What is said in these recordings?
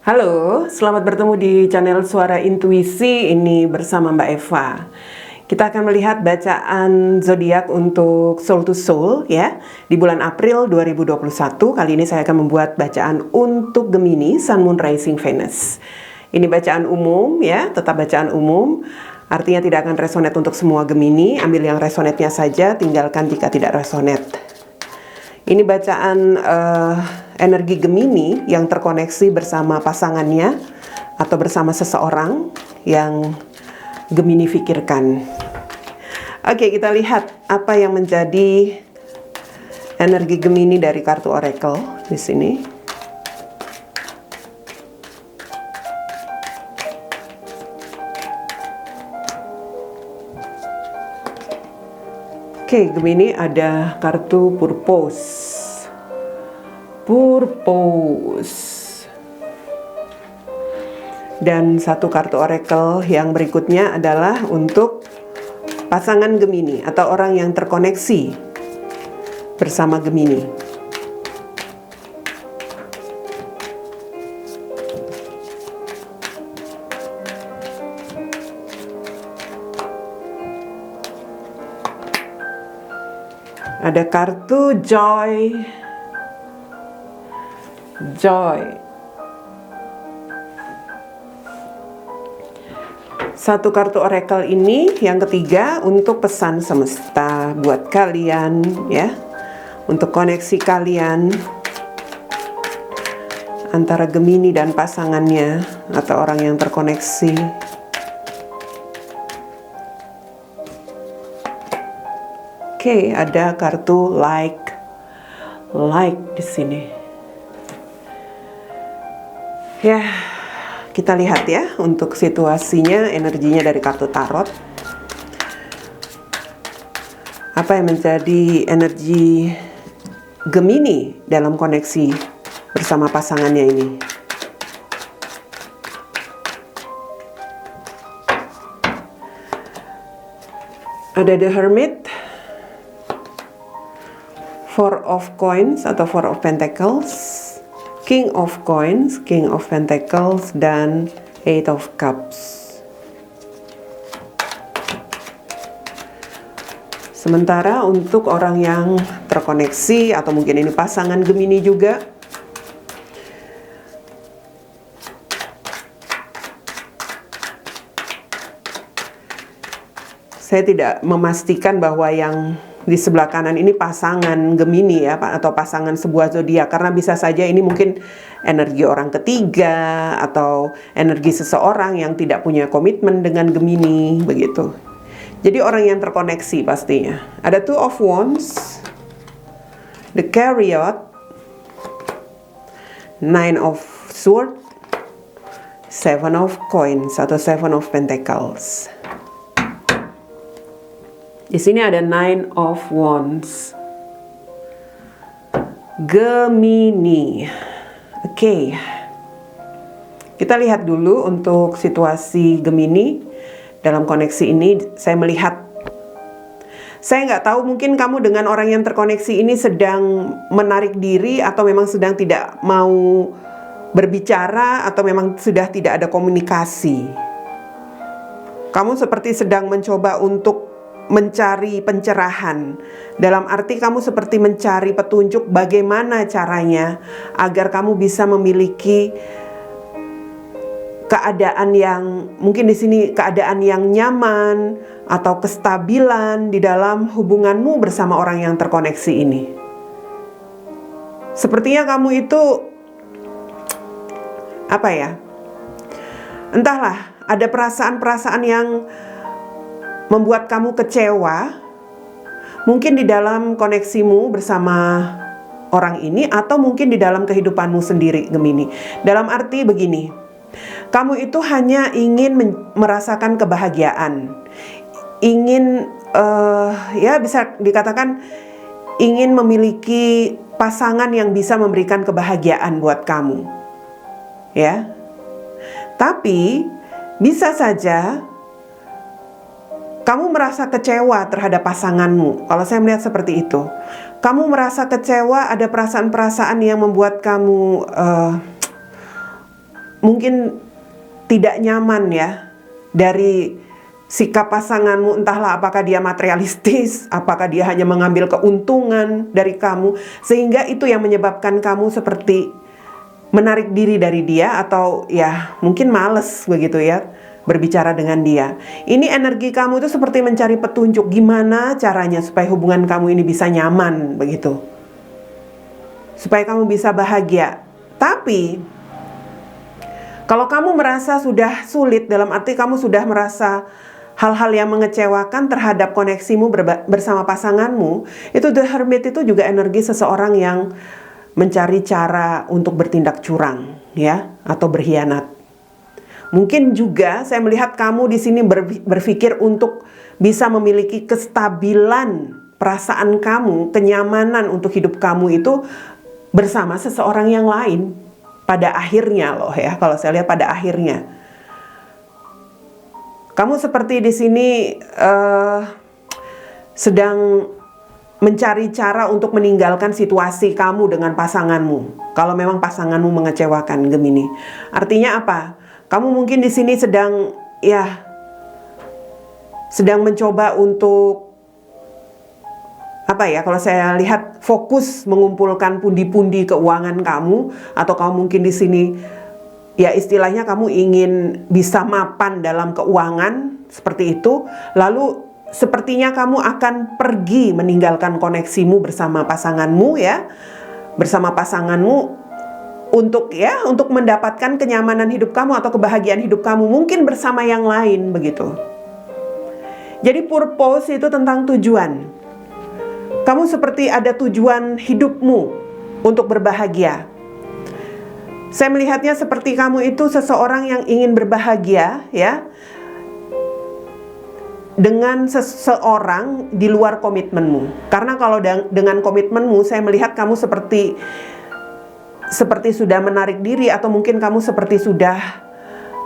Halo, selamat bertemu di channel Suara Intuisi ini bersama Mbak Eva. Kita akan melihat bacaan zodiak untuk Soul to Soul ya di bulan April 2021. Kali ini saya akan membuat bacaan untuk Gemini, Sun, Moon, Rising, Venus. Ini bacaan umum ya, tetap bacaan umum. Artinya tidak akan resonate untuk semua Gemini. Ambil yang resonate-nya saja, tinggalkan jika tidak resonate. Ini bacaan energi Gemini yang terkoneksi bersama pasangannya atau bersama seseorang yang Gemini pikirkan. Oke, kita lihat apa yang menjadi energi Gemini dari kartu Oracle di sini. Oke, Gemini ada kartu Purpose. Dan satu kartu Oracle yang berikutnya adalah untuk pasangan Gemini atau orang yang terkoneksi bersama Gemini. Ada kartu Joy. Satu kartu Oracle ini yang ketiga untuk pesan semesta buat kalian ya. Untuk koneksi kalian antara Gemini dan pasangannya atau orang yang terkoneksi. Oke, ada kartu like di sini. Ya, kita lihat ya untuk situasinya, energinya dari kartu tarot. Apa yang menjadi energi Gemini dalam koneksi bersama pasangannya ini? Ada The Hermit, Four of Coins atau Four of Pentacles, King of Coins, King of Pentacles, dan Eight of Cups. Sementara untuk orang yang terkoneksi atau mungkin ini pasangan Gemini juga, saya tidak memastikan bahwa yang di sebelah kanan ini pasangan Gemini ya, atau pasangan sebuah zodiak, karena bisa saja ini mungkin energi orang ketiga atau energi seseorang yang tidak punya komitmen dengan Gemini begitu. Jadi orang yang terkoneksi pastinya. Ada Two of Wands, The Chariot, Nine of Swords, Seven of Coins atau Seven of Pentacles. Di sini ada Nine of Wands. Gemini. Oke. Kita lihat dulu untuk situasi Gemini dalam koneksi ini. Saya melihat, saya nggak tahu mungkin kamu dengan orang yang terkoneksi ini sedang menarik diri atau memang sedang tidak mau berbicara atau memang sudah tidak ada komunikasi. Kamu seperti sedang mencoba untuk mencari pencerahan, dalam arti kamu seperti mencari petunjuk bagaimana caranya agar kamu bisa memiliki keadaan yang mungkin di sini keadaan yang nyaman atau kestabilan di dalam hubunganmu bersama orang yang terkoneksi ini. Sepertinya kamu itu apa ya? Entahlah, ada perasaan-perasaan yang membuat kamu kecewa, mungkin di dalam koneksimu bersama orang ini atau mungkin di dalam kehidupanmu sendiri, Gemini. Dalam arti begini, kamu itu hanya ingin merasakan kebahagiaan, ingin ya bisa dikatakan ingin memiliki pasangan yang bisa memberikan kebahagiaan buat kamu, ya. Tapi bisa saja kamu merasa kecewa terhadap pasanganmu. Kalau saya melihat seperti itu, kamu merasa kecewa, ada perasaan-perasaan yang membuat kamu mungkin tidak nyaman ya dari sikap pasanganmu, entahlah apakah dia materialistis, apakah dia hanya mengambil keuntungan dari kamu, sehingga itu yang menyebabkan kamu seperti menarik diri dari dia, atau ya mungkin males begitu ya berbicara dengan dia. Ini energi kamu itu seperti mencari petunjuk gimana caranya supaya hubungan kamu ini bisa nyaman begitu, supaya kamu bisa bahagia. Tapi kalau kamu merasa sudah sulit, dalam arti kamu sudah merasa hal-hal yang mengecewakan terhadap koneksimu bersama pasanganmu, itu The Hermit itu juga energi seseorang yang mencari cara untuk bertindak curang, ya, atau berkhianat. Mungkin juga saya melihat kamu di sini berpikir untuk bisa memiliki kestabilan perasaan kamu, kenyamanan untuk hidup kamu itu bersama seseorang yang lain. Pada akhirnya loh ya, kalau saya lihat pada akhirnya. Kamu seperti di sini sedang mencari cara untuk meninggalkan situasi kamu dengan pasanganmu. Kalau memang pasanganmu mengecewakan, Gemini. Artinya apa? Kamu mungkin di sini sedang mencoba untuk kalau saya lihat fokus mengumpulkan pundi-pundi keuangan kamu, atau kamu mungkin di sini ya istilahnya kamu ingin bisa mapan dalam keuangan seperti itu, lalu sepertinya kamu akan pergi meninggalkan koneksimu bersama pasanganmu ya, bersama pasanganmu untuk mendapatkan kenyamanan hidup kamu atau kebahagiaan hidup kamu, mungkin bersama yang lain begitu. Jadi purpose itu tentang tujuan. Kamu seperti ada tujuan hidupmu untuk berbahagia. Saya melihatnya seperti kamu itu seseorang yang ingin berbahagia ya, dengan seseorang di luar komitmenmu. Karena kalau dengan komitmenmu, saya melihat kamu seperti sudah menarik diri, atau mungkin kamu seperti sudah,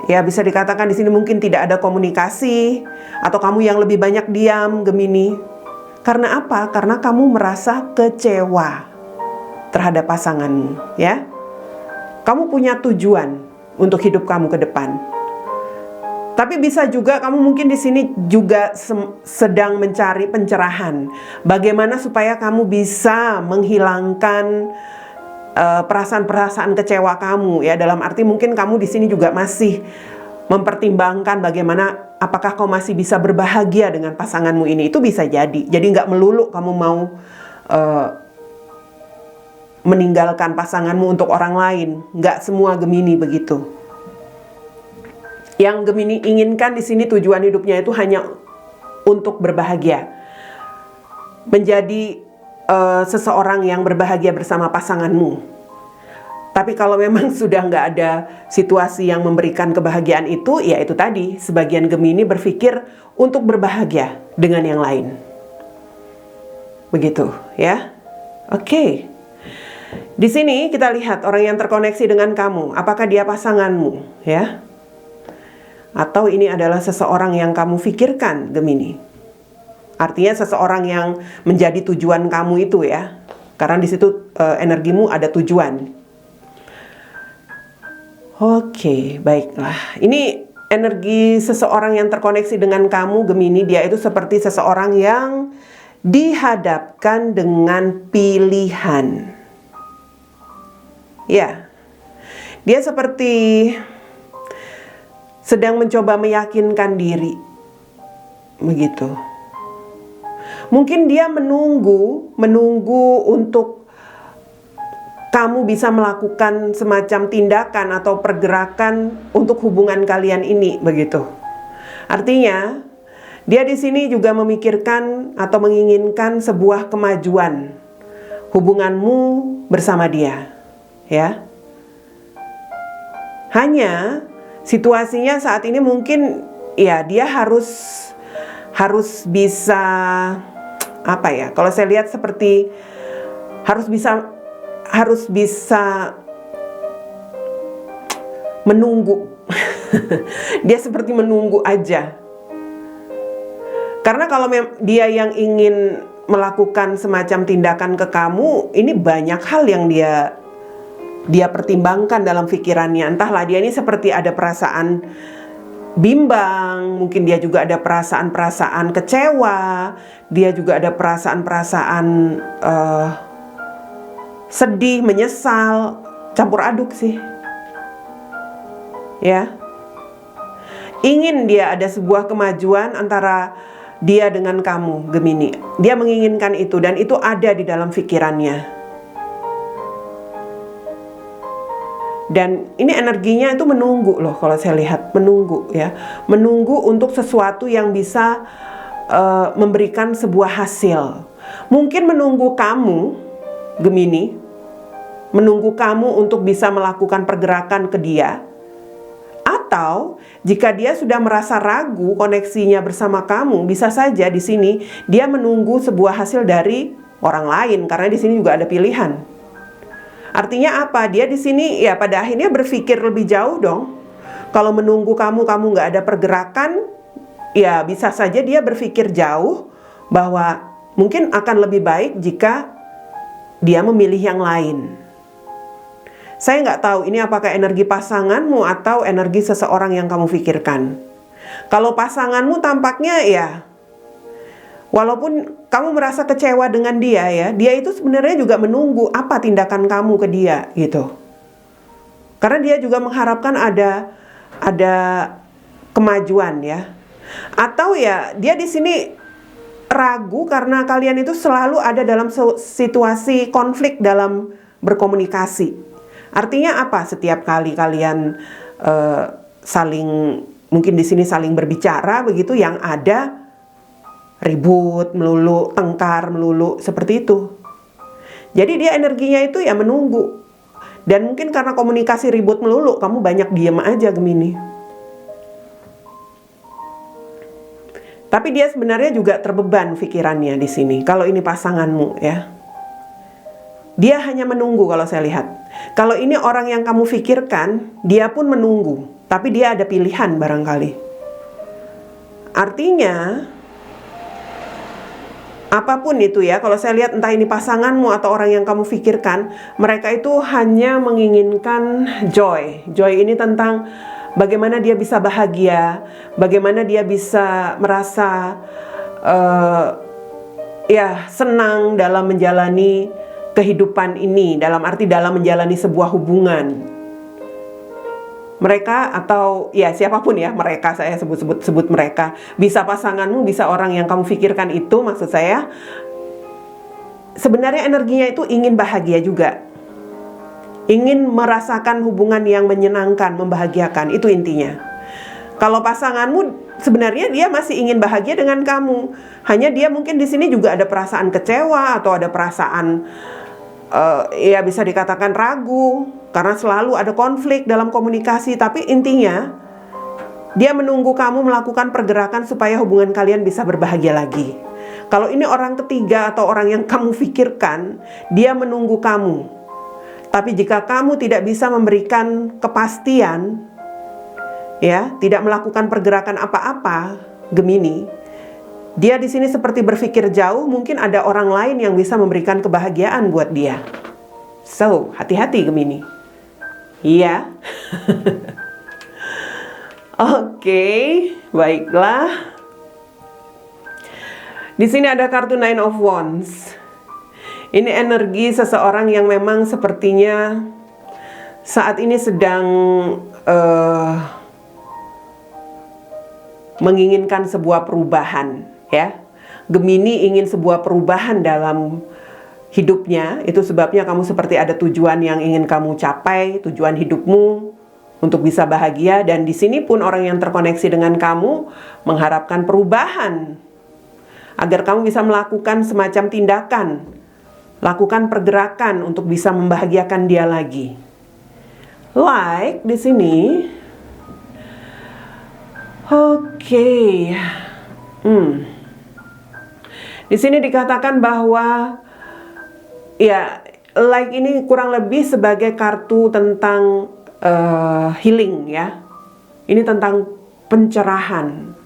ya bisa dikatakan di sini mungkin tidak ada komunikasi, atau kamu yang lebih banyak diam, Gemini. Karena apa? Karena kamu merasa kecewa terhadap pasanganmu, ya. Kamu punya tujuan untuk hidup kamu ke depan. Tapi bisa juga kamu mungkin di sini juga sedang mencari pencerahan. Bagaimana supaya kamu bisa menghilangkan perasaan-perasaan kecewa kamu ya. Dalam arti mungkin kamu di sini juga masih mempertimbangkan bagaimana apakah kau masih bisa berbahagia dengan pasanganmu ini. Itu bisa jadi. Jadi nggak melulu kamu mau meninggalkan pasanganmu untuk orang lain. Nggak semua Gemini begitu. Yang Gemini inginkan di sini tujuan hidupnya itu hanya untuk berbahagia, menjadi seseorang yang berbahagia bersama pasanganmu. Tapi kalau memang sudah nggak ada situasi yang memberikan kebahagiaan itu, ya itu tadi, sebagian Gemini berpikir untuk berbahagia dengan yang lain. Begitu ya. Oke. Di sini kita lihat orang yang terkoneksi dengan kamu, apakah dia pasanganmu, ya? Atau ini adalah seseorang yang kamu pikirkan, Gemini. Artinya seseorang yang menjadi tujuan kamu itu ya. Karena di situ energimu ada tujuan. Oke, baiklah. Ini energi seseorang yang terkoneksi dengan kamu, Gemini. Dia itu seperti seseorang yang dihadapkan dengan pilihan. Ya, dia seperti sedang mencoba meyakinkan diri, begitu. Mungkin dia menunggu untuk kamu bisa melakukan semacam tindakan atau pergerakan untuk hubungan kalian ini, begitu. Artinya, dia di sini juga memikirkan atau menginginkan sebuah kemajuan hubunganmu bersama dia. Ya, hanya situasinya saat ini mungkin ya dia harus bisa kalau saya lihat seperti harus bisa menunggu. Dia seperti menunggu aja. Karena kalau dia yang ingin melakukan semacam tindakan ke kamu, ini banyak hal yang dia dia pertimbangkan dalam pikirannya. Entahlah, dia ini seperti ada perasaan bimbang, mungkin dia juga ada perasaan-perasaan kecewa, dia juga ada perasaan-perasaan sedih, menyesal, campur aduk sih. Ya. Ingin dia ada sebuah kemajuan antara dia dengan kamu, Gemini. Dia menginginkan itu dan itu ada di dalam pikirannya. Dan ini energinya itu menunggu loh, kalau saya lihat menunggu ya. Menunggu untuk sesuatu yang bisa memberikan sebuah hasil. Mungkin menunggu kamu, Gemini, menunggu kamu untuk bisa melakukan pergerakan ke dia. Atau jika dia sudah merasa ragu koneksinya bersama kamu, bisa saja di sini dia menunggu sebuah hasil dari orang lain, karena di sini juga ada pilihan. Artinya apa? Dia di sini ya pada akhirnya berpikir lebih jauh dong. Kalau menunggu kamu nggak ada pergerakan, ya bisa saja dia berpikir jauh bahwa mungkin akan lebih baik jika dia memilih yang lain. Saya nggak tahu ini apakah energi pasanganmu atau energi seseorang yang kamu pikirkan. Kalau pasanganmu tampaknya ya, walaupun kamu merasa kecewa dengan dia ya, dia itu sebenarnya juga menunggu apa tindakan kamu ke dia gitu. Karena dia juga mengharapkan ada kemajuan ya. Atau ya dia di sini ragu karena kalian itu selalu ada dalam situasi konflik dalam berkomunikasi. Artinya apa? Setiap kali kalian saling, mungkin di sini saling berbicara begitu, yang ada ribut melulu, tengkar melulu, seperti itu. Jadi dia energinya itu ya menunggu. Dan mungkin karena komunikasi ribut melulu, kamu banyak diem aja, Gemini. Tapi dia sebenarnya juga terbeban pikirannya di sini. Kalau ini pasanganmu ya, dia hanya menunggu kalau saya lihat. Kalau ini orang yang kamu pikirkan, dia pun menunggu. Tapi dia ada pilihan barangkali. Artinya, apapun itu ya, kalau saya lihat entah ini pasanganmu atau orang yang kamu pikirkan, mereka itu hanya menginginkan joy. Joy ini tentang bagaimana dia bisa bahagia, bagaimana dia bisa merasa ya senang dalam menjalani kehidupan ini, dalam arti dalam menjalani sebuah hubungan. Mereka atau ya siapapun ya, mereka, saya sebut mereka, bisa pasanganmu, bisa orang yang kamu pikirkan itu, maksud saya sebenarnya energinya itu ingin bahagia juga, ingin merasakan hubungan yang menyenangkan, membahagiakan, itu intinya. Kalau pasanganmu sebenarnya dia masih ingin bahagia dengan kamu, hanya dia mungkin di sini juga ada perasaan kecewa atau ada perasaan ya bisa dikatakan ragu karena selalu ada konflik dalam komunikasi. Tapi intinya dia menunggu kamu melakukan pergerakan supaya hubungan kalian bisa berbahagia lagi. Kalau ini orang ketiga atau orang yang kamu pikirkan, dia menunggu kamu. Tapi jika kamu tidak bisa memberikan kepastian, ya, tidak melakukan pergerakan apa-apa, Gemini, dia di sini seperti berpikir jauh, mungkin ada orang lain yang bisa memberikan kebahagiaan buat dia. So, hati-hati Gemini. Iya. Oke, baiklah. Di sini ada kartu Nine of Wands. Ini energi seseorang yang memang sepertinya saat ini sedang menginginkan sebuah perubahan, ya. Gemini ingin sebuah perubahan dalam hidupnya. Itu sebabnya kamu seperti ada tujuan yang ingin kamu capai, tujuan hidupmu untuk bisa bahagia. Dan di sini pun orang yang terkoneksi dengan kamu mengharapkan perubahan agar kamu bisa melakukan semacam tindakan, lakukan pergerakan untuk bisa membahagiakan dia lagi. Like di sini. Oke. Di sini dikatakan bahwa ya, like ini kurang lebih sebagai kartu tentang healing ya. Ini tentang pencerahan.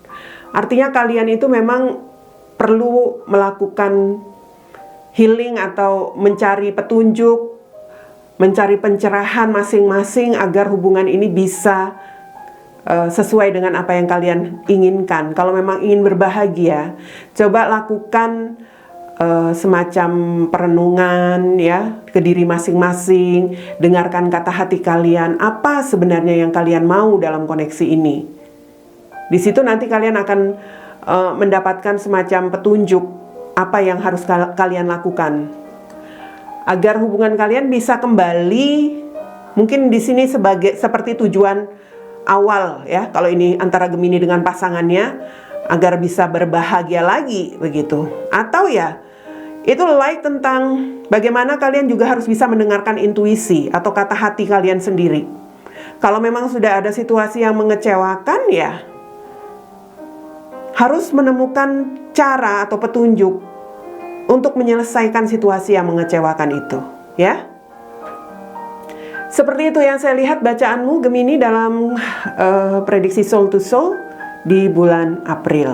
Artinya kalian itu memang perlu melakukan healing atau mencari petunjuk mencari pencerahan masing-masing agar hubungan ini bisa sesuai dengan apa yang kalian inginkan. Kalau memang ingin berbahagia, coba lakukan semacam perenungan ya ke diri masing-masing, dengarkan kata hati kalian, apa sebenarnya yang kalian mau dalam koneksi ini. Di situ nanti kalian akan mendapatkan semacam petunjuk apa yang harus kalian lakukan agar hubungan kalian bisa kembali, mungkin di sini seperti tujuan awal ya, kalau ini antara Gemini dengan pasangannya, agar bisa berbahagia lagi begitu. Atau ya itu tentang bagaimana kalian juga harus bisa mendengarkan intuisi atau kata hati kalian sendiri. Kalau memang sudah ada situasi yang mengecewakan, ya harus menemukan cara atau petunjuk untuk menyelesaikan situasi yang mengecewakan itu, ya. Seperti itu yang saya lihat bacaanmu Gemini dalam prediksi Soul to Soul di bulan April.